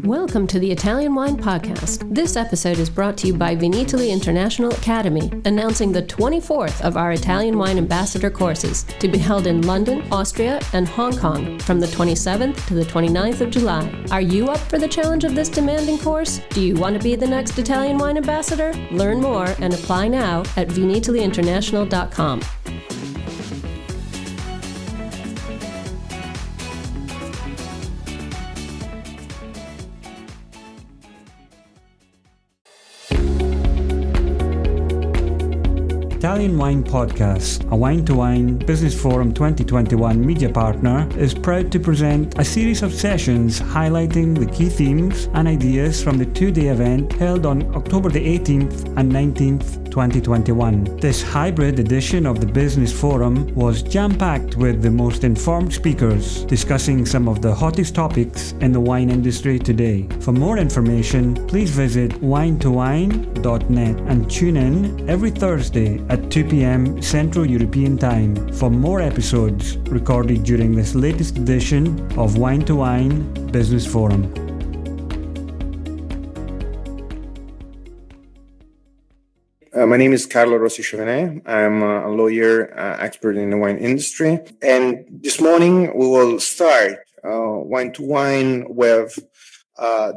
Welcome to the Italian Wine Podcast. This episode is brought to you by Wine2Wine International Academy, announcing the 24th of our Italian Wine Ambassador courses to be held in London, Austria, and Hong Kong from the 27th to the 29th of July. Are you up for the challenge of this demanding course? Do you want to be the next Italian Wine Ambassador? Learn more and apply now at wine2wineinternational.com. Italian Wine Podcast, a Wine2Wine Business Forum 2021 media partner, is proud to present a series of sessions highlighting the key themes and ideas from the two-day event held on October the 18th and 19th, 2021. This hybrid edition of the Business Forum was jam-packed with the most informed speakers discussing some of the hottest topics in the wine industry today. For more information, please visit wine2wine.net and tune in every Thursday at 2 p.m. Central European Time for more episodes recorded during this latest edition of Wine2Wine Business Forum. My name is Carlo Rossi Chauvenet. I'm a lawyer expert in the wine industry. And this morning we will start Wine2Wine with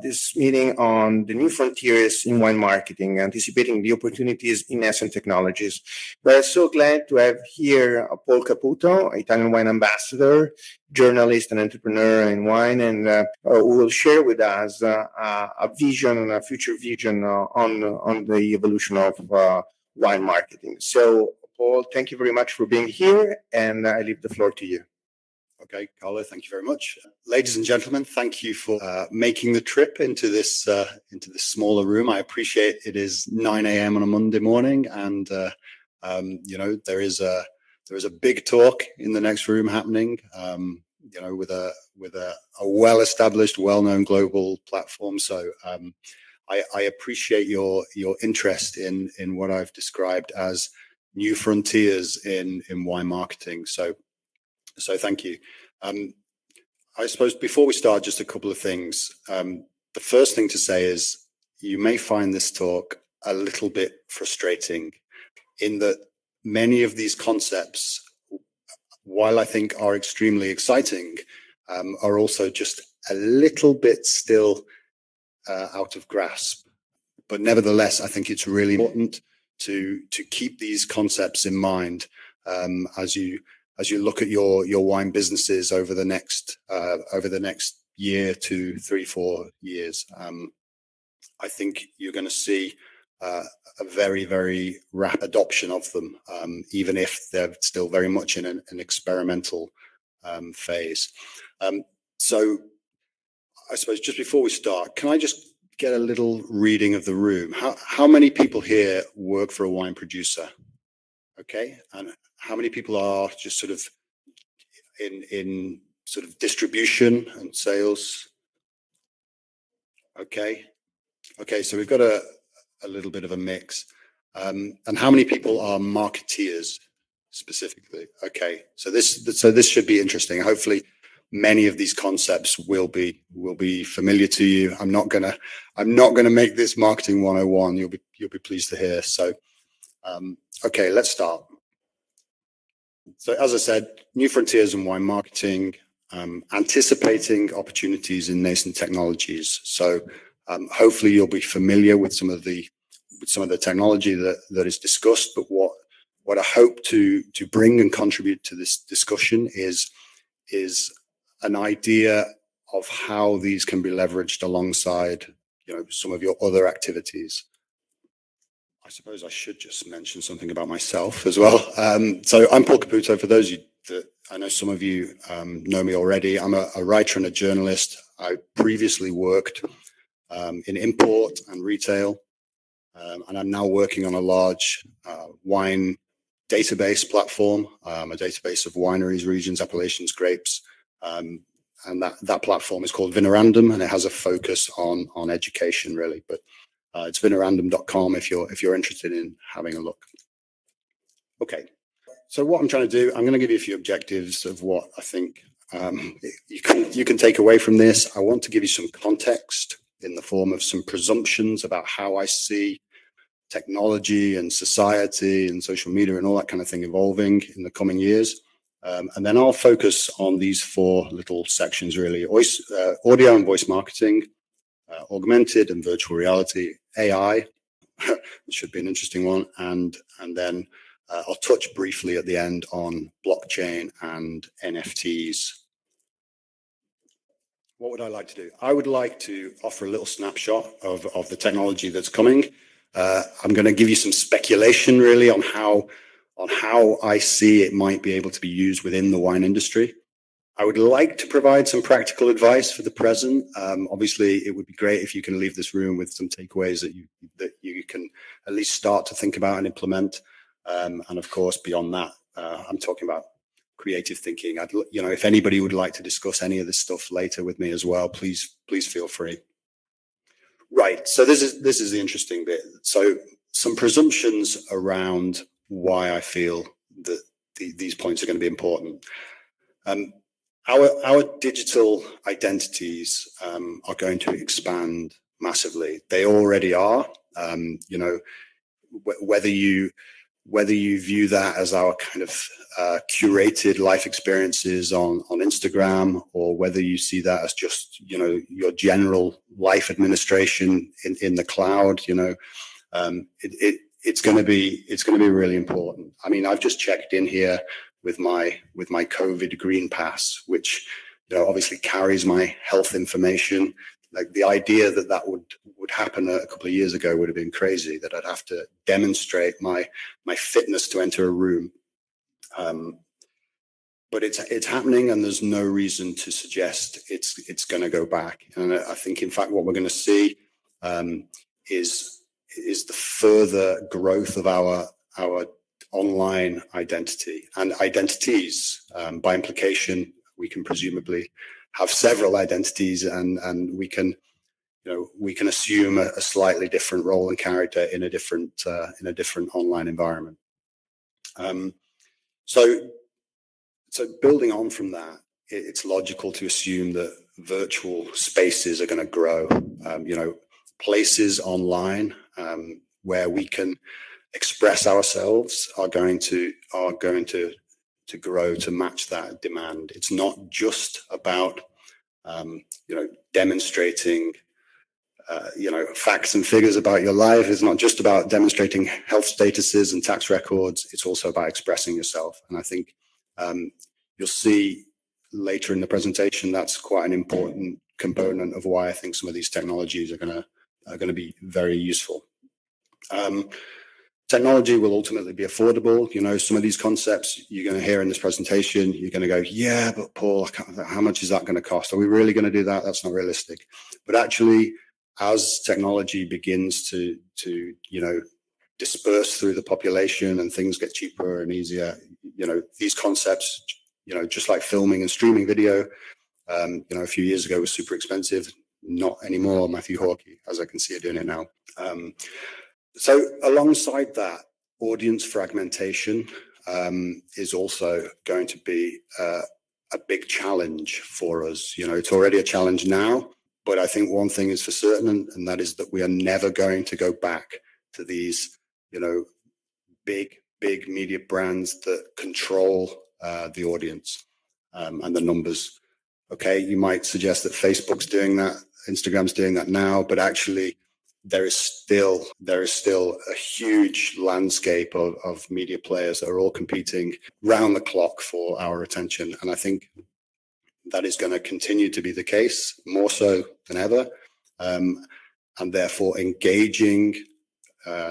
this meeting on the new frontiers in wine marketing, anticipating the opportunities in nascent technologies. We're so glad to have here Paul Caputo, Italian wine ambassador, journalist and entrepreneur in wine, and who will share with us a vision, a future vision on the evolution of wine marketing. So, Paul, thank you very much for being here, and I leave the floor to you. Okay, Carlo, thank you very much. Ladies and gentlemen, thank you for making the trip into this smaller room. I appreciate it is 9 a.m. on a Monday morning, and there is a big talk in the next room happening. With a well-established, well-known global platform. So I appreciate your interest in what I've described as new frontiers in wine marketing. So thank you. I suppose before we start, just a couple of things. The first thing to say is you may find this talk a little bit frustrating in that many of these concepts, while I think are extremely exciting, are also just a little bit still out of grasp. But nevertheless, I think it's really important to keep these concepts in mind as you look at your wine businesses over the next year, 2, 3, 4 years. I think you're going to see a very, very rapid adoption of them, even if they're still very much in an experimental phase. So I suppose just before we start, can I just get a little reading of the room? How many people here work for a wine producer? Okay, and how many people are just sort of in sort of distribution and sales? Okay, so we've got a little bit of a mix. And how many people are marketeers specifically? Okay, so this should be interesting. Hopefully, many of these concepts will be familiar to you. I'm not gonna make this marketing 101. You'll be pleased to hear. So, okay, let's start. So, as I said, new frontiers in wine marketing, anticipating opportunities in nascent technologies. So, hopefully, you'll be familiar with some of the technology that is discussed. But what I hope to bring and contribute to this discussion is an idea of how these can be leveraged alongside, some of your other activities. I suppose I should just mention something about myself as well. So I'm Paul Caputo. For those of you that I know, some of you know me already. I'm a writer and a journalist. I previously worked in import and retail, and I'm now working on a large wine database platform, a database of wineries, regions, appellations, grapes, and that platform is called Vinorandum, and it has a focus on education, really. But it's vinorandum.com if you're interested in having a look. Okay, so what I'm trying to do, I'm going to give you a few objectives of what I think you can take away from this. I want to give you some context in the form of some presumptions about how I see technology and society and social media and all that kind of thing evolving in the coming years. And then I'll focus on these four little sections, really: audio and voice marketing, augmented and virtual reality, AI, which should be an interesting one, and then I'll touch briefly at the end on blockchain and NFTs. What would I like to do? I would like to offer a little snapshot of the technology that's coming. I'm going to give you some speculation, really, on how I see it might be able to be used within the wine industry. I would like to provide some practical advice for the present. Obviously, it would be great if you can leave this room with some takeaways that you can at least start to think about and implement. And of course, beyond that, I'm talking about creative thinking. If anybody would like to discuss any of this stuff later with me as well, please feel free. Right. So this is the interesting bit. So some presumptions around why I feel that these points are going to be important. Our digital identities are going to expand massively. They already are. Whether you view that as our kind of curated life experiences on Instagram, or whether you see that as just your general life administration in the cloud, it's going to be really important. I mean, I've just checked in here with my COVID Green Pass, which obviously carries my health information. Like, the idea that would happen a couple of years ago would have been crazy, that I'd have to demonstrate my fitness to enter a room. But it's happening, and there's no reason to suggest it's going to go back. And I think, in fact, what we're going to see is the further growth of our online identity and identities. By implication, we can presumably have several identities, and we can assume a slightly different role and character in a different online environment. So building on from that, it's logical to assume that virtual spaces are going to grow. Places online where we can express ourselves are going to grow to match that demand. It's not just about demonstrating facts and figures about your life. It's not just about demonstrating health statuses and tax records. It's also about expressing yourself. And I think you'll see later in the presentation that's quite an important component of why I think some of these technologies are going to be very useful. Technology will ultimately be affordable. Some of these concepts you're going to hear in this presentation, you're going to go, yeah, but Paul, how much is that going to cost? Are we really going to do that? That's not realistic. But actually, as technology begins to disperse through the population and things get cheaper and easier, these concepts, just like filming and streaming video, a few years ago was super expensive. Not anymore. Matthew Hawkey, as I can see, are doing it now. So alongside that, audience fragmentation is also going to be a big challenge for us. It's already a challenge now, but I think one thing is for certain, and that is that we are never going to go back to these, big media brands that control the audience and the numbers. Okay, you might suggest that Facebook's doing that, Instagram's doing that now, but actually there is still a huge landscape of media players that are all competing round the clock for our attention. And I think that is going to continue to be the case, more so than ever. And therefore engaging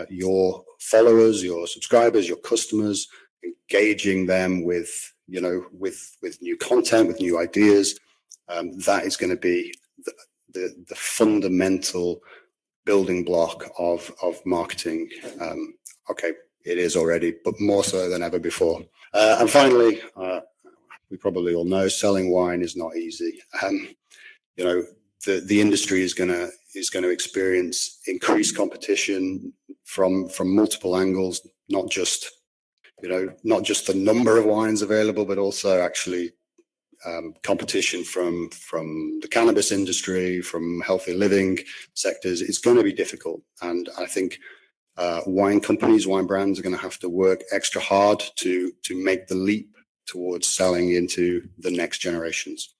your followers, your subscribers, your customers, engaging them with new content, with new ideas, that is going to be the fundamental building block of marketing. Okay, it is already, but more so than ever before. And finally, we probably all know selling wine is not easy. The industry is going to experience increased competition from multiple angles, not just the number of wines available, but also actually competition from the cannabis industry, from healthy living sectors, it's going to be difficult. And I think wine companies, wine brands are going to have to work extra hard to make the leap towards selling into the next generations.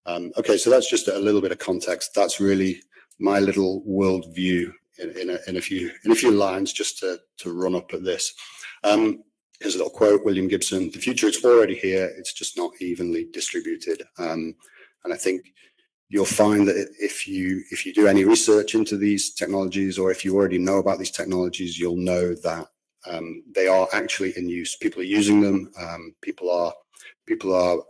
Okay, so that's just a little bit of context. That's really my little worldview in a few lines, just to run up at this. Here's a little quote, William Gibson: "The future is already here. It's just not evenly distributed." And I think you'll find that if you do any research into these technologies, or if you already know about these technologies, you'll know that they are actually in use. People are using them. People are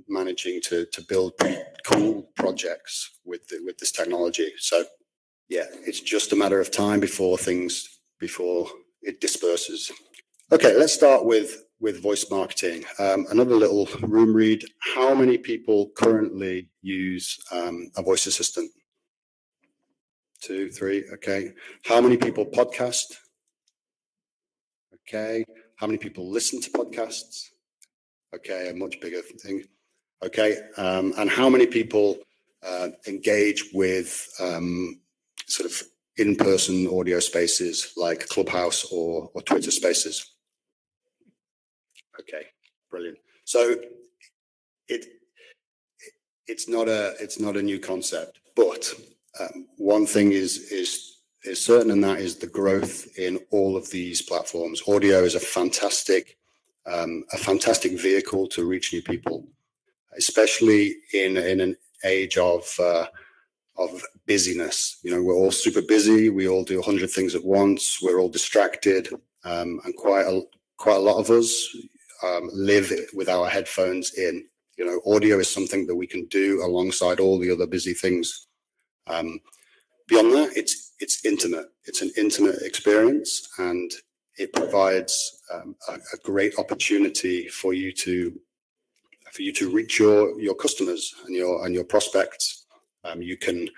managing to build pretty cool projects with this technology. So yeah, it's just a matter of time before it disperses. Okay, let's start with voice marketing. Another little room read. How many people currently use a voice assistant? 2, 3, okay. How many people podcast? Okay. How many people listen to podcasts? Okay, a much bigger thing. Okay, and how many people engage with sort of in-person audio spaces like Clubhouse or Twitter Spaces? Okay, brilliant. So it's not a new concept, but one thing is certain, and that is the growth in all of these platforms. Audio is a fantastic vehicle to reach new people, especially in an age of busyness. You know, we're all super busy. We all do 100 things at once. We're all distracted, and quite a lot of us live with our headphones in. You know, audio is something that we can do alongside all the other busy things. Beyond that, it's intimate. It's an intimate experience, and it provides a great opportunity for you to reach your customers and your prospects. You can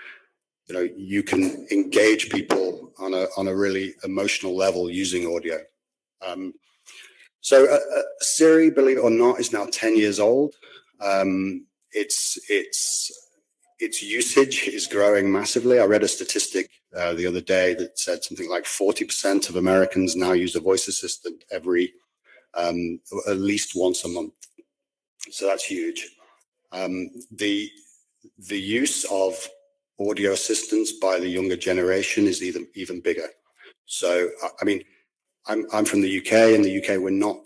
engage people on a really emotional level using audio. So Siri, believe it or not, is now 10 years old. Its usage is growing massively. I read a statistic the other day that said something like 40% of Americans now use a voice assistant at least once a month. So that's huge. The use of audio assistants by the younger generation is even bigger. So I mean, I'm from the UK. In the UK, we're not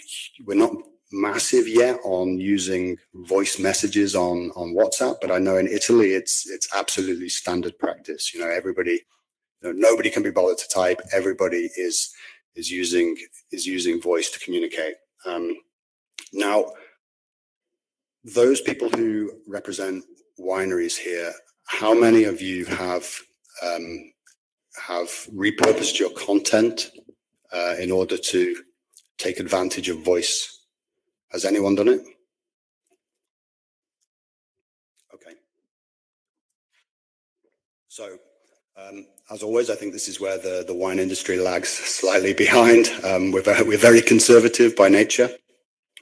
massive yet on using voice messages on WhatsApp, but I know in Italy it's absolutely standard practice. You know, everybody, nobody can be bothered to type. Everybody is using voice to communicate. Now, those people who represent wineries here, how many of you have repurposed your content in order to take advantage of voice? Has anyone done it? Okay. So, as always, I think this is where the wine industry lags slightly behind. We're very conservative by nature,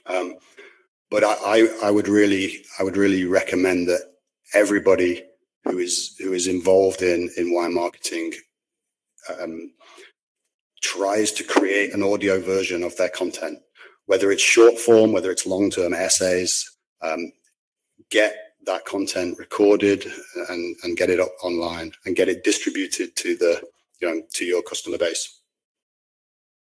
but I would really recommend that everybody who is involved in wine marketing tries to create an audio version of their content, whether it's short form, whether it's long-term essays. Get that content recorded and get it up online and get it distributed to your customer base.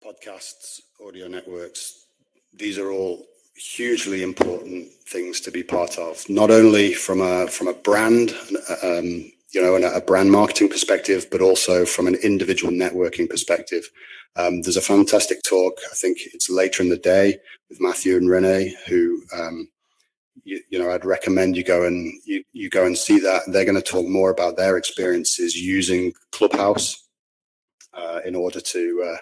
Podcasts, audio networks, these are all hugely important things to be part of, not only from a brand, and a brand marketing perspective, but also from an individual networking perspective. There's a fantastic talk, I think it's later in the day, with Matthew and Renee, who I'd recommend you go and see that. They're going to talk more about their experiences using Clubhouse in order to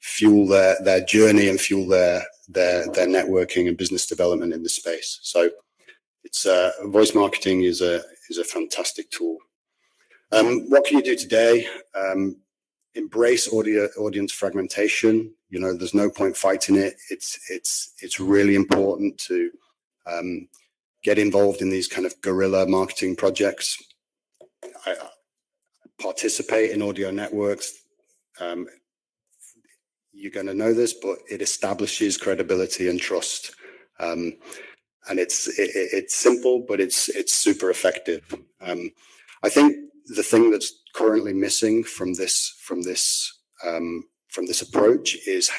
fuel their journey and fuel their networking and business development in the space. So it's voice marketing is a fantastic tool. What can you do today? Embrace audience fragmentation. There's no point fighting it. It's really important to get involved in these kind of guerrilla marketing projects. I participate in audio networks. You're going to know this, but it establishes credibility and trust. And it's simple, but it's super effective. I think the thing that's currently missing from this approach is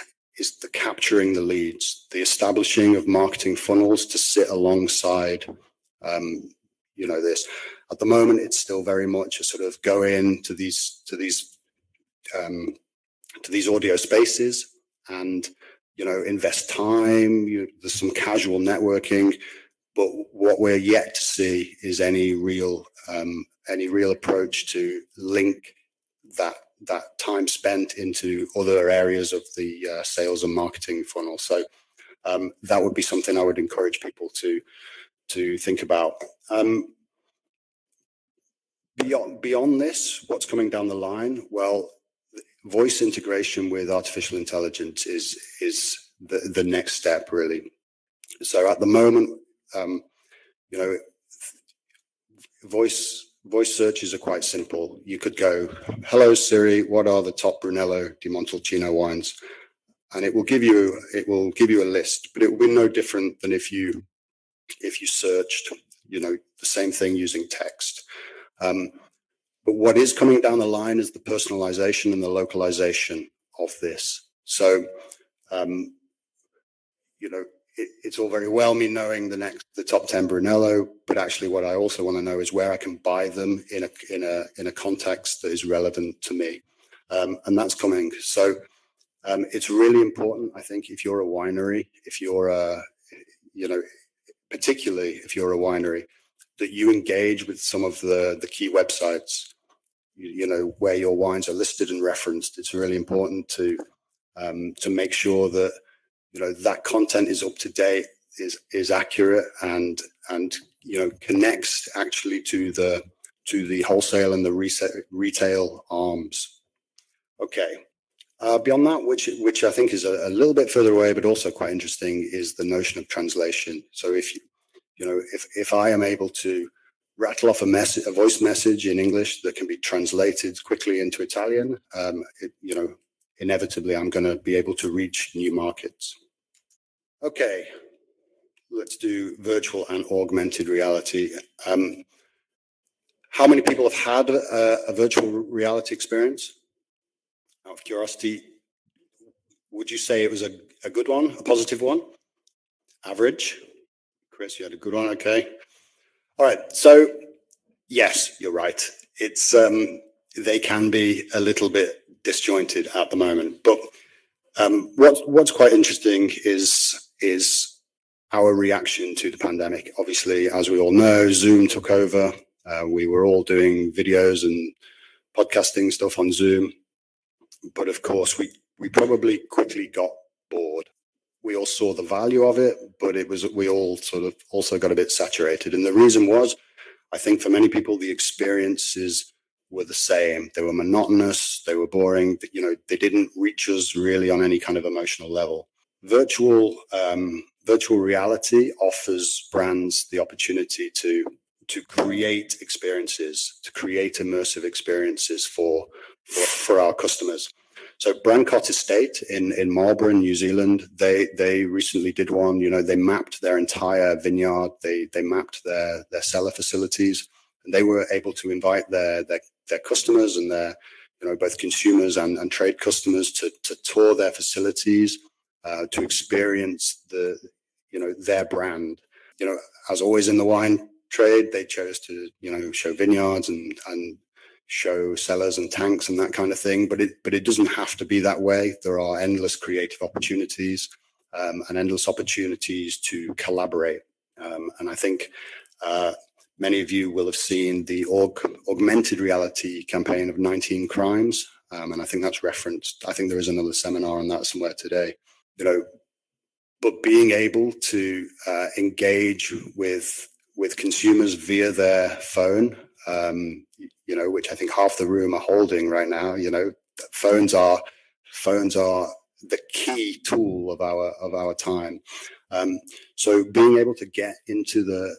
the capturing the leads, the establishing of marketing funnels to sit alongside, this. At the moment, it's still very much a sort of go into these audio spaces and, invest time. There's some casual networking, but what we're yet to see is any real approach to link that time spent into other areas of the sales and marketing funnel. So that would be something I would encourage people to think about. Beyond this, what's coming down the line? Well, voice integration with artificial intelligence is the next step, really. So at the moment, voice searches are quite simple. You could go, "Hello Siri, what are the top Brunello di Montalcino wines?" And it will give you a list, but it will be no different than if you searched, the same thing using text. But what is coming down the line is the personalization and the localization of this. So, it's all very well me knowing the top 10 Brunello, but actually what I also want to know is where I can buy them in a context that is relevant to me. And that's coming. So it's really important, I think, if you're a winery, particularly if you're a winery, that you engage with some of the key websites, where your wines are listed and referenced. It's really important to make sure that that content is up to date, is accurate, and connects actually to the wholesale and the retail arms. Okay. Beyond that, which I think is a little bit further away, but also quite interesting, is the notion of translation. So if I am able to rattle off a voice message in English that can be translated quickly into Italian, inevitably I'm going to be able to reach new markets. Okay, let's do virtual and augmented reality. How many people have had a virtual reality experience? Out of curiosity, would you say it was a good one, a positive one? Average? Chris, you had a good one, okay. All right, so yes, you're right. It's they can be a little bit disjointed at the moment, but what's quite interesting is our reaction to the pandemic. Obviously, as we all know, Zoom took over. We were all doing videos and podcasting stuff on Zoom, but of course, we probably quickly got bored. We all saw the value of it, but we all sort of also got a bit saturated. And the reason was, I think for many people, the experiences were the same. They were monotonous, they were boring, they didn't reach us really on any kind of emotional level. Virtual reality offers brands the opportunity to create experiences, to create immersive experiences for our customers. So Brancott Estate in Marlborough, New Zealand, they recently did one. They mapped their entire vineyard. They mapped their cellar facilities, and they were able to invite their customers and their both consumers and trade customers to tour their facilities, to experience their brand. As always in the wine trade, they chose to show vineyards and show cellars and tanks and that kind of thing, but it doesn't have to be that way. There are endless creative opportunities and endless opportunities to collaborate. And I think many of you will have seen the augmented reality campaign of 19 Crimes, and I think that's referenced. I think there is another seminar on that somewhere today. But being able to engage with consumers via their phone, which I think half the room are holding right now. Phones are the key tool of our time. So being able to get into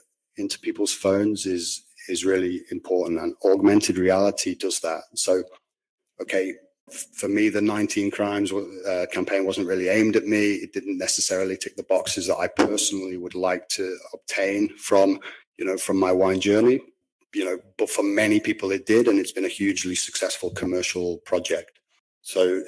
people's phones is really important, and augmented reality does that. So, okay, for me, the 19 Crimes campaign wasn't really aimed at me. It didn't necessarily tick the boxes that I personally would like to obtain from my wine journey. But for many people it did, and it's been a hugely successful commercial project. So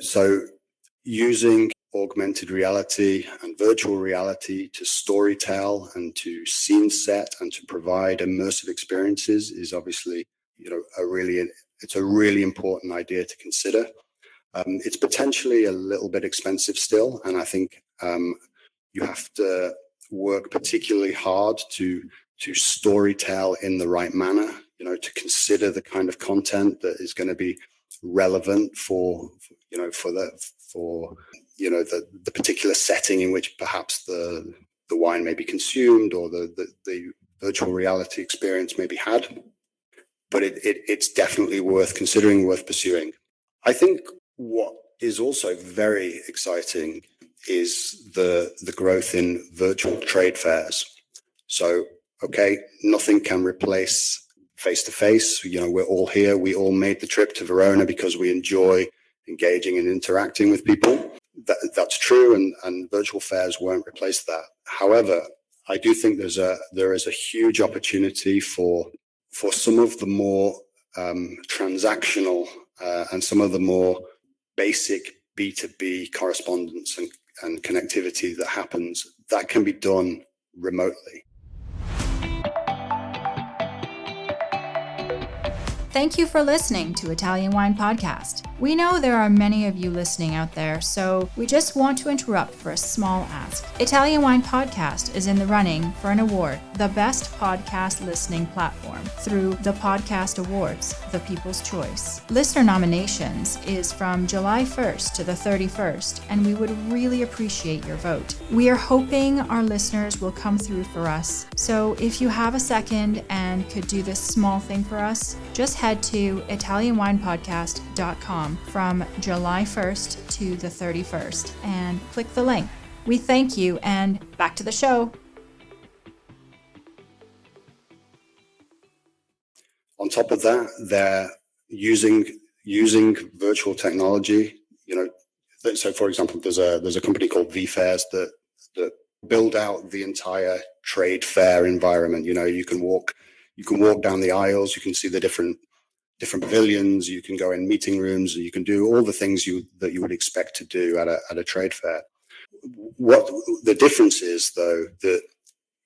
using augmented reality and virtual reality to storytell and to scene set and to provide immersive experiences is obviously, it's a really important idea to consider. It's potentially a little bit expensive still, and I think you have to work particularly hard to storytell in the right manner, to consider the kind of content that is going to be relevant for the particular setting in which perhaps the wine may be consumed or the virtual reality experience may be had. But it's definitely worth considering, worth pursuing. I think what is also very exciting is the growth in virtual trade fairs. So, okay, nothing can replace face-to-face. We're all here. We all made the trip to Verona because we enjoy engaging and interacting with people. That's true, and virtual fairs won't replace that. However, I do think there is a huge opportunity for some of the more transactional and some of the more basic B2B correspondence and connectivity that can be done remotely. Thank you for listening to Italian Wine Podcast. We know there are many of you listening out there, so we just want to interrupt for a small ask. Italian Wine Podcast is in the running for an award, the Best Podcast Listening Platform, through the Podcast Awards, the People's Choice. Listener nominations is from July 1st to the 31st, and we would really appreciate your vote. We are hoping our listeners will come through for us, so if you have a second and could do this small thing for us, just head to ItalianWinePodcast.com from July 1st to the 31st and click the link. We thank you, and back to the show. On top of that, they're using virtual technology. So for example, there's a company called VFairs that build out the entire trade fair environment. You can walk down the aisles, you can see the different pavilions, you can go in meeting rooms, you can do all the things that you would expect to do at a trade fair. What the difference is, though, that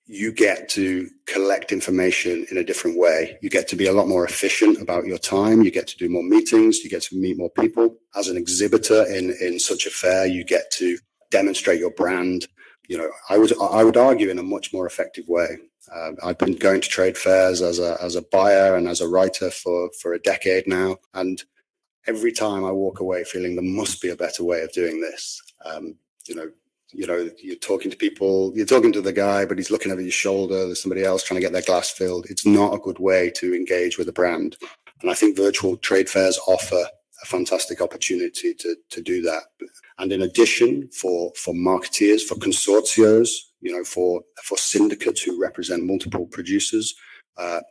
you get to collect information in a different way. You get to be a lot more efficient about your time. You get to do more meetings. You get to meet more people. As an exhibitor in such a fair, you get to demonstrate your brand. I would argue in a much more effective way. I've been going to trade fairs as a buyer and as a writer for a decade now, and every time I walk away feeling there must be a better way of doing this. You're talking to people, you're talking to the guy, but he's looking over your shoulder. There's somebody else trying to get their glass filled. It's not a good way to engage with a brand, and I think virtual trade fairs offer a fantastic opportunity to do that. And in addition, for marketeers, for consortios, for syndicates who represent multiple producers, I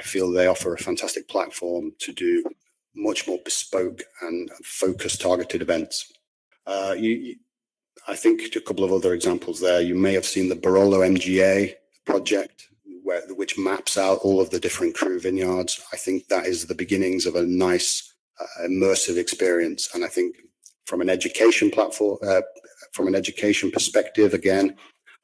feel they offer a fantastic platform to do much more bespoke and focused targeted events. I think a couple of other examples there. You may have seen the Barolo MGA project, which maps out all of the different cru vineyards. I think that is the beginnings of a nice immersive experience. And I think from an education platform, from an education perspective, again,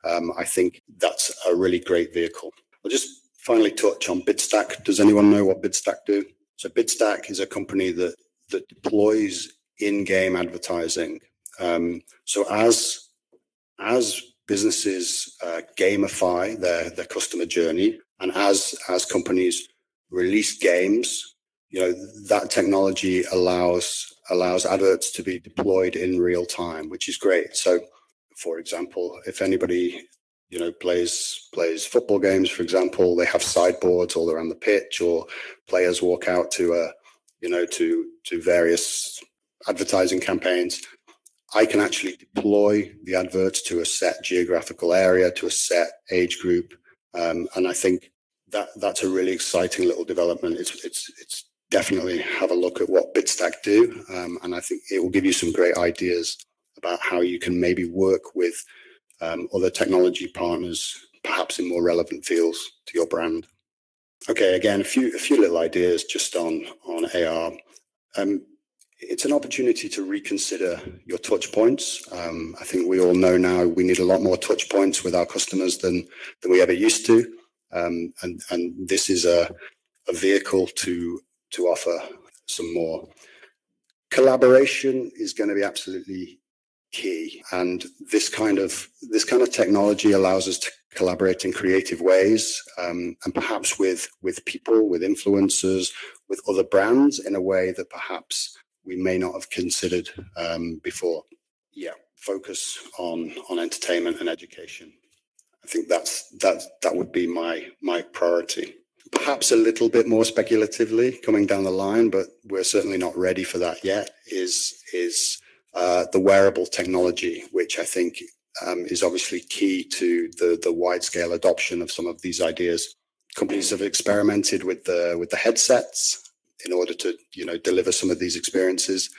I think that's a really great vehicle. I'll just finally touch on Bidstack. Does anyone know what Bidstack do? So Bidstack is a company that deploys in-game advertising. So as businesses gamify their customer journey, and as companies release games, that technology allows adverts to be deployed in real time, which is great. So, for example, if anybody plays football games, for example, they have sideboards all around the pitch, or players walk out to various advertising campaigns. I can actually deploy the adverts to a set geographical area, to a set age group. And I think that's a really exciting little development. It's definitely have a look at what Bitstack do. And I think it will give you some great ideas about how you can maybe work with other technology partners, perhaps in more relevant fields to your brand. Okay, again, a few little ideas just on AR. It's an opportunity to reconsider your touch points. I think we all know now we need a lot more touch points with our customers than we ever used to. And this is a vehicle to offer some more. Collaboration is going to be absolutely key. And this kind of technology allows us to collaborate in creative ways, and perhaps with people, with influencers, with other brands in a way that perhaps we may not have considered before. Yeah, focus on entertainment and education. I think that would be my priority. Perhaps a little bit more speculatively coming down the line, but we're certainly not ready for that yet, is the wearable technology, which I think is obviously key to the wide-scale adoption of some of these ideas. Companies have experimented with the headsets in order to deliver some of these experiences.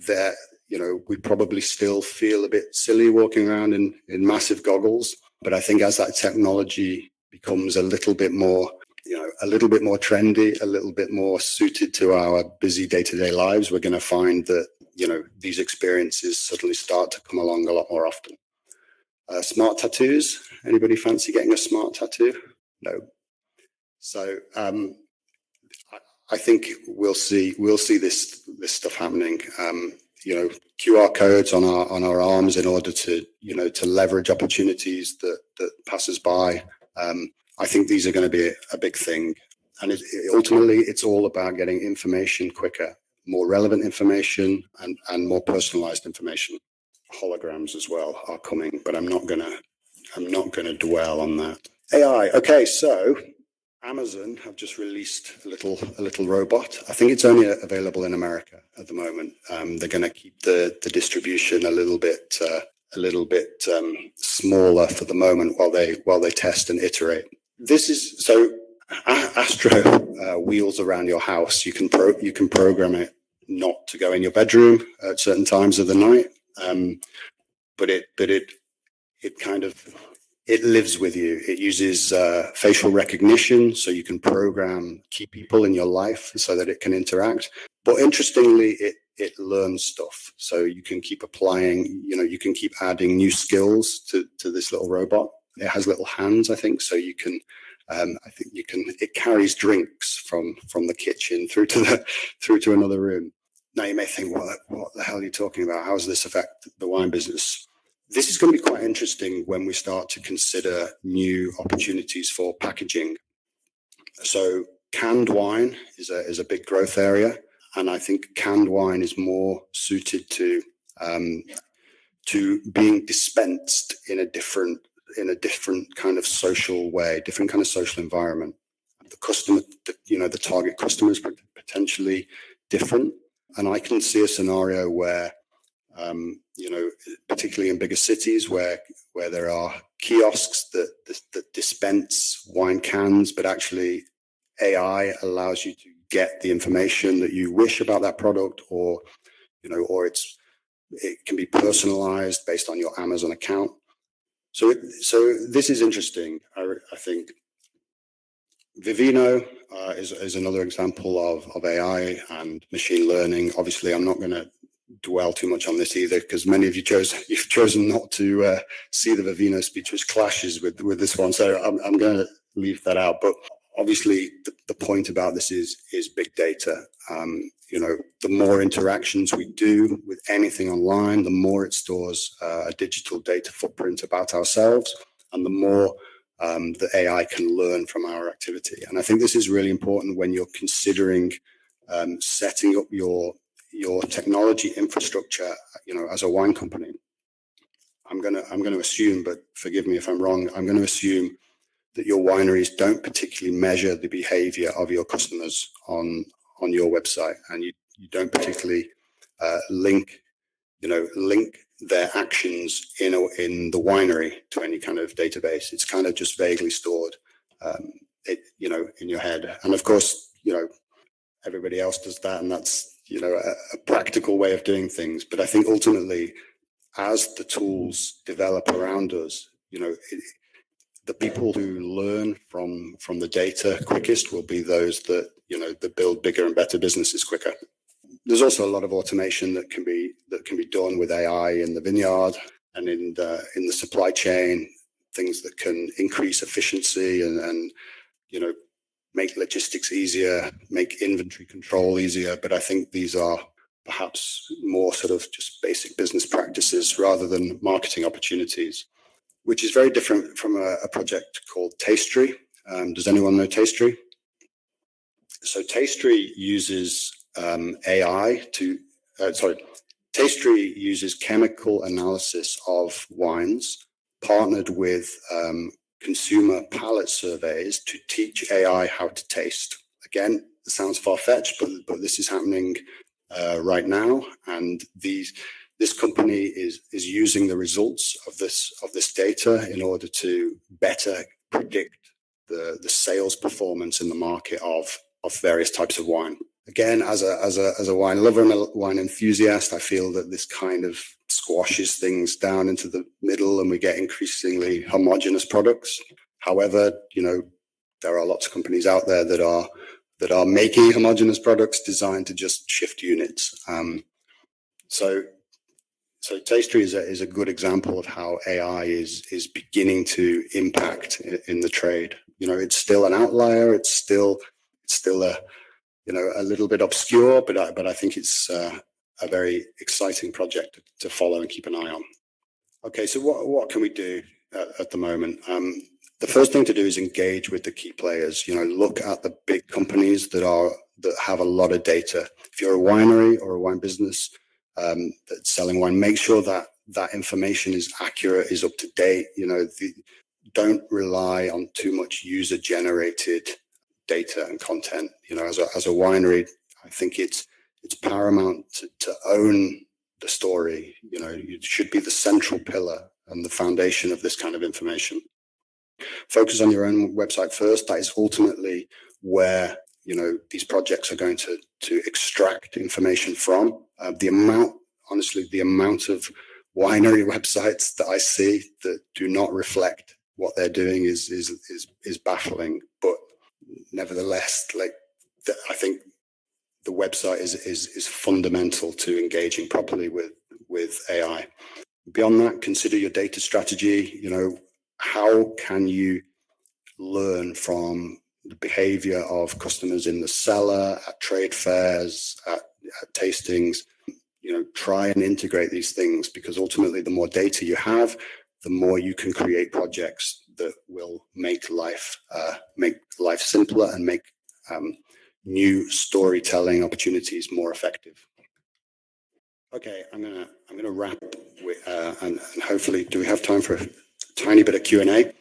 We probably still feel a bit silly walking around in massive goggles, but I think as that technology becomes a little bit more trendy, a little bit more suited to our busy day-to-day lives, we're going to find that these experiences suddenly start to come along a lot more often. Smart tattoos. Anybody fancy getting a smart tattoo? No. So I think we'll see this stuff happening. QR codes on our arms in order to leverage opportunities that passers by. I think these are going to be a big thing, and ultimately it's all about getting information quicker, more relevant information, and more personalized information. Holograms as well are coming, but I'm not gonna dwell on that. AI. Okay, so Amazon have just released a little robot. I think it's only available in America at the moment. They're going to keep the distribution a little bit smaller for the moment while they test and iterate. This is so Astro wheels around your house. You can program it not to go in your bedroom at certain times of the night, but it lives with you. It uses facial recognition, so you can program key people in your life so that it can interact. But interestingly, it learns stuff, so you can keep applying. You can keep adding new skills to this little robot. It has little hands, I think, so you can. It carries drinks from the kitchen through to another room. Now you may think, what the hell are you talking about? How does this affect the wine business? This is going to be quite interesting when we start to consider new opportunities for packaging. So canned wine is a big growth area, and I think canned wine is more suited to being dispensed in a different kind of social way, different kind of social environment. The customer, the target customer is potentially different, and I can see a scenario where, particularly in bigger cities where there are kiosks that dispense wine cans, but actually AI allows you to get the information that you wish about that product, or it can be personalized based on your Amazon account. So this is interesting. I think Vivino is another example of AI and machine learning. Obviously, I'm not going to dwell too much on this either, because many of you've chosen not to see the Vivino speech, which clashes with this one. So I'm going to leave that out. But obviously, the point about this is big data. The more interactions we do with anything online, the more it stores a digital data footprint about ourselves, and the more the AI can learn from our activity. And I think this is really important when you're considering setting up your technology infrastructure, as a wine company. I'm going to assume, but forgive me if I'm wrong, I'm going to assume that your wineries don't particularly measure the behavior of your customers on your website, and you don't particularly link link their actions in the winery to any kind of database. It's kind of just vaguely stored, in your head. And of course, everybody else does that, and that's a practical way of doing things. But I think ultimately, as the tools develop around us, the people who learn from the data quickest will be those that that build bigger and better businesses quicker. There's also a lot of automation that can be done with AI in the vineyard and in the supply chain, things that can increase efficiency and make logistics easier, make inventory control easier. But I think these are perhaps more sort of just basic business practices rather than marketing opportunities, which is very different from a project called Tastery. Does anyone know Tastery? So Tastery uses Tastery uses chemical analysis of wines partnered with consumer palate surveys to teach AI how to taste. Again, it sounds far-fetched, but this is happening right now, and this company is using the results of this data in order to better predict the sales performance in the market of various types of wine. Again, as a wine lover and a wine enthusiast, I feel that this kind of squashes things down into the middle, and we get increasingly homogeneous products. However, there are lots of companies out there that are making homogeneous products designed to just shift units. So Tastery is a good example of how AI is beginning to impact in the trade. It's still an outlier. It's still a little bit obscure, but I think it's a very exciting project to follow and keep an eye on. Okay, so what can we do at the moment? The first thing to do is engage with the key players. Look at the big companies that have a lot of data. If you're a winery or a wine business that's selling wine, make sure that information is accurate, is up to date. Don't rely on too much user-generated data and content. As a winery, I think it's paramount to own the story. It should be the central pillar and the foundation of this kind of information. Focus on your own website first. That is ultimately where these projects are going to extract information from. The amount of winery websites that I see that do not reflect what they're doing is baffling. But nevertheless, I think the website is fundamental to engaging properly with AI. Beyond that, consider your data strategy. How can you learn from the behavior of customers in the cellar, at trade fairs, at tastings? Try and integrate these things, because ultimately the more data you have, the more you can create projects that will make life simpler and make new storytelling opportunities more effective. Okay, I'm gonna wrap with and hopefully, do we have time for a tiny bit of Q&A?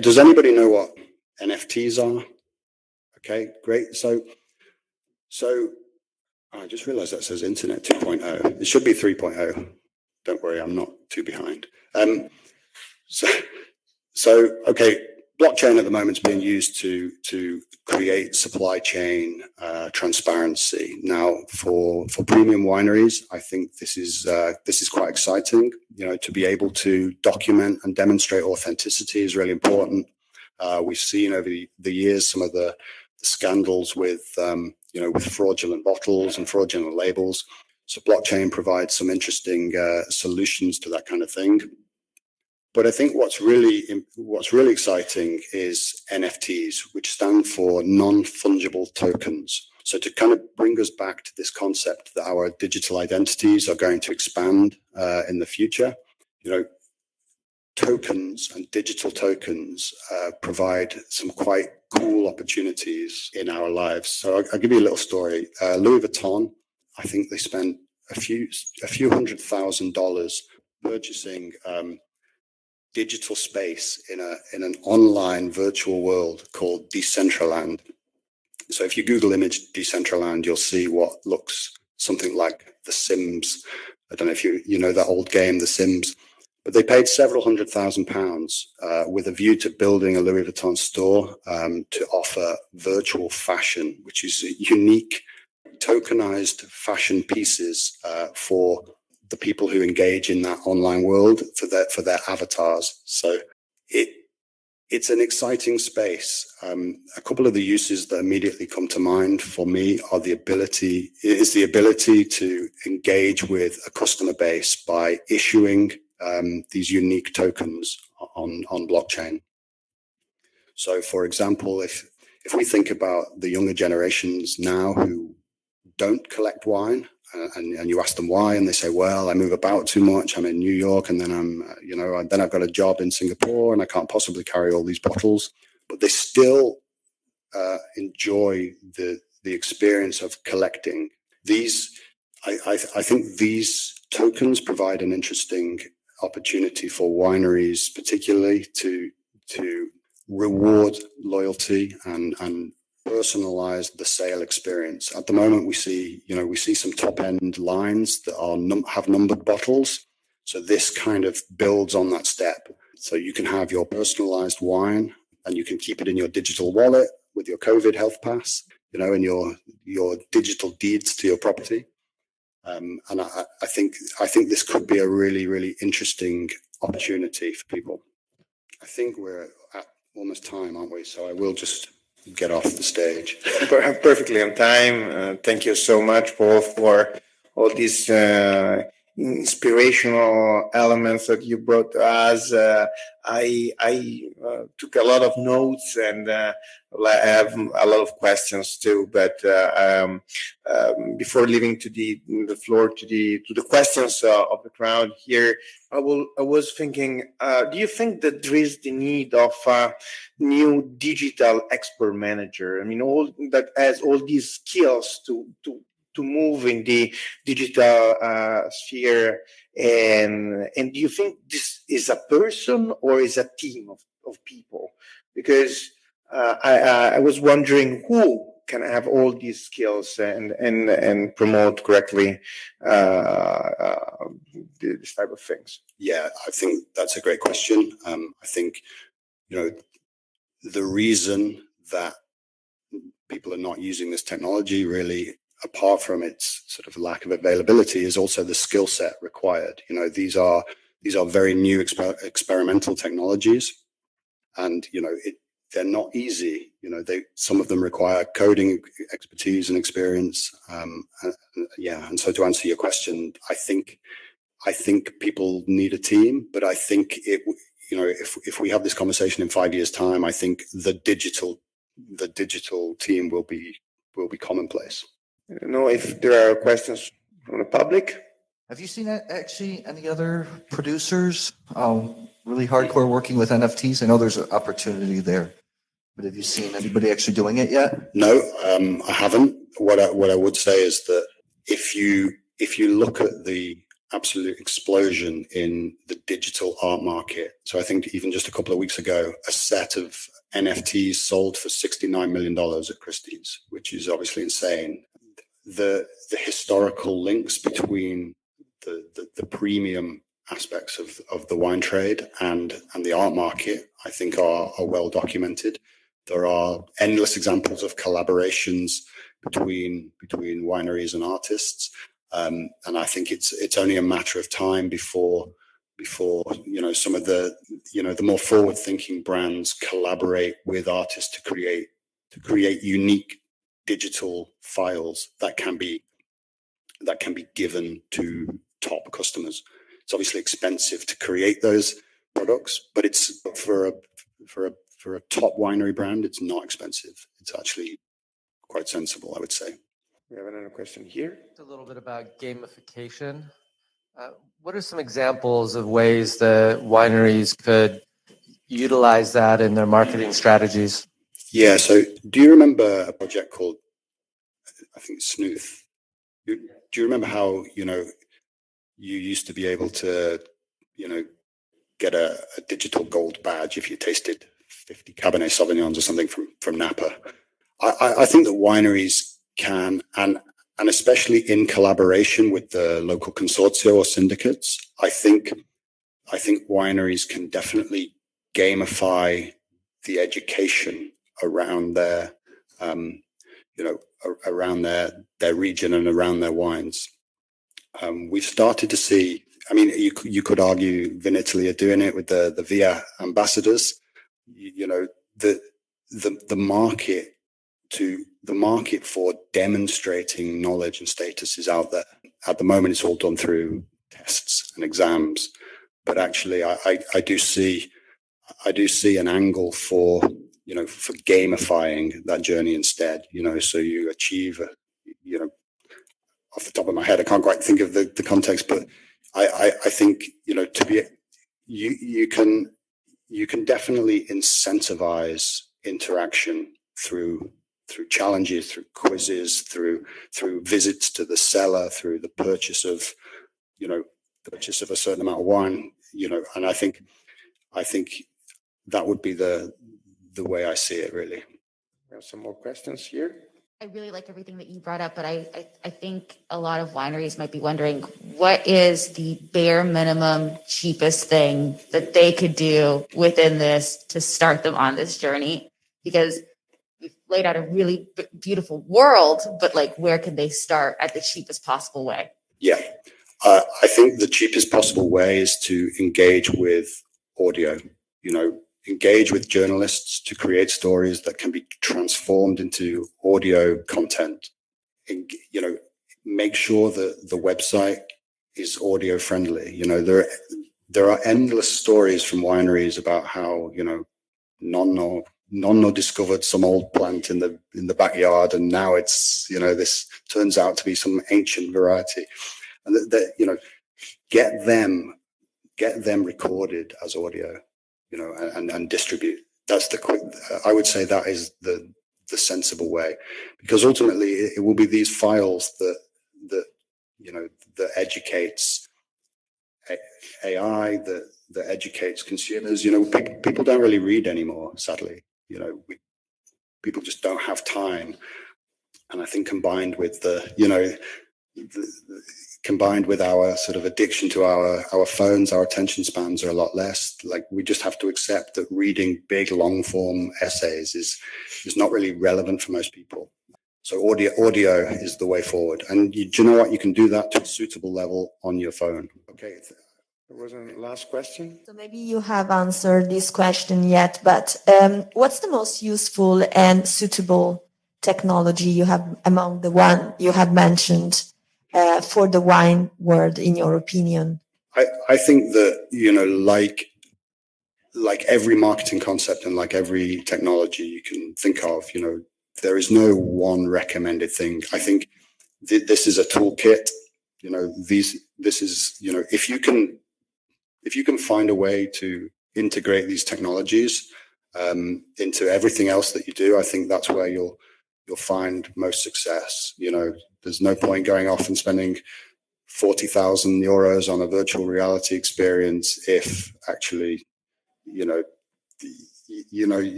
Does anybody know what NFTs are? Okay, great. So I just realized that says Internet 2.0. It should be 3.0. Don't worry, I'm not too behind. So okay, blockchain at the moment is being used to create supply chain transparency. Now, for premium wineries, I think this is quite exciting. To be able to document and demonstrate authenticity is really important. We've seen over the years some of the scandals with fraudulent bottles and fraudulent labels. So blockchain provides some interesting solutions to that kind of thing. But I think what's really exciting is NFTs, which stand for non-fungible tokens. So to kind of bring us back to this concept that our digital identities are going to expand in the future, tokens and digital tokens provide some quite cool opportunities in our lives. So I'll give you a little story. Louis Vuitton, I think they spent a few $100,000 purchasing digital space in an online virtual world called Decentraland. So if you Google image Decentraland, you'll see what looks something like The Sims I don't know if you know that old game, The Sims, but they paid several £100,000 with a view to building a Louis Vuitton store to offer virtual fashion, which is unique, tokenized fashion pieces for the people who engage in that online world for their avatars. So it's an exciting space. A couple of the uses that immediately come to mind for me are the ability to engage with a customer base by issuing these unique tokens on blockchain. So, for example, if we think about the younger generations now who don't collect wine, and you ask them why, and they say, well, I move about too much. I'm in New York, and then then I've got a job in Singapore, and I can't possibly carry all these bottles. But they still enjoy the experience of collecting these. I think these tokens provide an interesting opportunity for wineries, particularly to reward loyalty and personalize the sale experience. At the moment, we see some top end lines that have numbered bottles. So this kind of builds on that step. So you can have your personalized wine, and you can keep it in your digital wallet with your COVID health pass, and your digital deeds to your property. And I think this could be a really, really interesting opportunity for people. I think we're at almost time, aren't we? So I will just get off the stage. Perfectly on time. Thank you so much, Paul, for all these inspirational elements that you brought to us. I took a lot of notes, and I have a lot of questions too. But before leaving the floor to the questions of the crowd here, I was thinking, do you think that there is the need of a new digital expert manager? I mean, all that has all these skills to move in the digital sphere, and do you think this is a person or is a team of people? Because I was wondering who can have all these skills and promote correctly this type of things. Yeah, I think that's a great question. I think the reason that people are not using this technology, really, apart from its sort of lack of availability, is also the skill set required. These are very new experimental technologies, and they're not easy. Some of them require coding expertise and experience. And so to answer your question, I think people need a team, but I think if we have this conversation in 5 years' time, I think the digital team will be commonplace. I don't know if there are questions from the public. Have you seen actually any other producers really hardcore working with NFTs? I know there's an opportunity there, but have you seen anybody actually doing it yet? No, I haven't. What I would say is that if you look at the absolute explosion in the digital art market, so I think even just a couple of weeks ago, a set of NFTs sold for $69 million at Christie's, which is obviously insane. The historical links between the premium aspects of the wine trade and the art market, I think, are well documented. There are endless examples of collaborations between wineries and artists, and I think it's only a matter of time before some of the more forward-thinking brands collaborate with artists to create unique digital files that can be given to top customers. It's obviously expensive to create those products, but it's for a top winery brand, it's not expensive. It's actually quite sensible, I would say. We have another question here. A little bit about gamification. What are some examples of ways that wineries could utilize that in their marketing strategies? Yeah, so do you remember a project called, I think, Snooth? Do you remember how, you used to be able to, get a digital gold badge if you tasted 50 Cabernet Sauvignons or something from Napa? I think that wineries can, and and especially in collaboration with the local consortia or syndicates, I think wineries can definitely gamify the education around their, around their region and around their wines. We've started to see. I mean, you could argue Vin Italy are doing it with the VIA ambassadors. The market for demonstrating knowledge and status is out there. At the moment, it's all done through tests and exams. But actually, I do see an angle for gamifying that journey instead. So you achieve, off the top of my head, I can't quite think of the context, but I think you can definitely incentivize interaction through challenges, through quizzes, through visits to the cellar, through the purchase of a certain amount of wine, and I think that would be the way I see it, really. We have some more questions here. I really like everything that you brought up, but I think a lot of wineries might be wondering, what is the bare minimum cheapest thing that they could do within this to start them on this journey? Because we've laid out a really beautiful world, but where can they start at the cheapest possible way? Yeah. I think the cheapest possible way is to engage with audio, engage with journalists to create stories that can be transformed into audio content. And, make sure that the website is audio friendly. There are endless stories from wineries about how, Nonno discovered some old plant in the backyard, and now it's, this turns out to be some ancient variety. And get them recorded as audio, and distribute. That's I would say that is the sensible way, because ultimately it will be these files that educates AI, that educates consumers. People don't really read anymore, sadly. People just don't have time. And I think combined with combined with our sort of addiction to our phones, our attention spans are a lot less. We just have to accept that reading big, long form essays is not really relevant for most people. So audio is the way forward. And do you know what? You can do that to a suitable level on your phone. Okay. There was a last question. So maybe you have answered this question yet, but what's the most useful and suitable technology you have among the one you have mentioned for the wine world, in your opinion? I think that, like every marketing concept and like every technology you can think of, there is no one recommended thing. I think this is a toolkit. This is, if you can find a way to integrate these technologies into everything else that you do, I think that's where you'll find most success. There's no point going off and spending 40,000 euros on a virtual reality experience if actually, you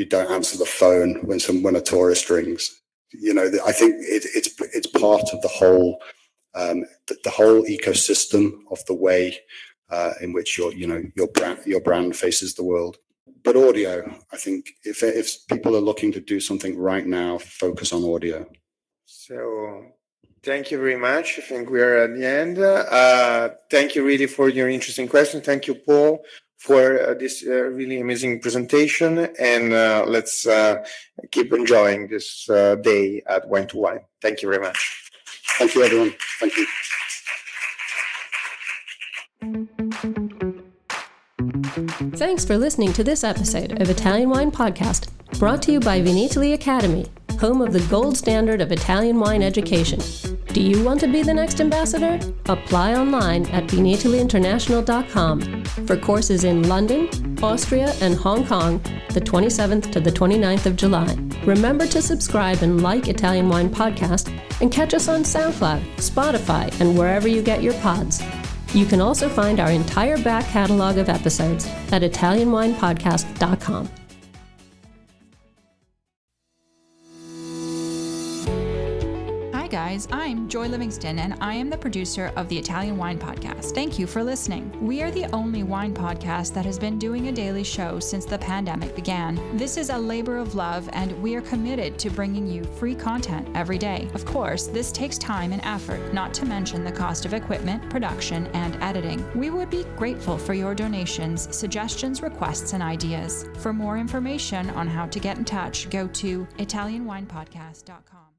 don't answer the phone when a tourist rings. I think it's part of the whole ecosystem of the way in which your brand faces the world. But audio, I think if people are looking to do something right now, focus on audio. So thank you very much. I think we are at the end. Thank you really for your interesting question. Thank you, Paul, for this really amazing presentation. And let's keep enjoying this day at Wine2Wine. Thank you very much. Thank you, everyone. Thank you. Thanks for listening to this episode of Italian Wine Podcast, brought to you by Vin Italy Academy, home of the gold standard of Italian wine education. Do you want to be the next ambassador? Apply online at vinitalyinternational.com for courses in London, Austria, and Hong Kong, the 27th to the 29th of July. Remember to subscribe and like Italian Wine Podcast, and catch us on SoundCloud, Spotify, and wherever you get your pods. You can also find our entire back catalog of episodes at ItalianWinePodcast.com. Hi guys. I'm Joy Livingston, and I am the producer of the Italian Wine Podcast. Thank you for listening. We are the only wine podcast that has been doing a daily show since the pandemic began. This is a labor of love, and we are committed to bringing you free content every day. Of course, this takes time and effort, not to mention the cost of equipment, production, and editing. We would be grateful for your donations, suggestions, requests, and ideas. For more information on how to get in touch, go to ItalianWinePodcast.com.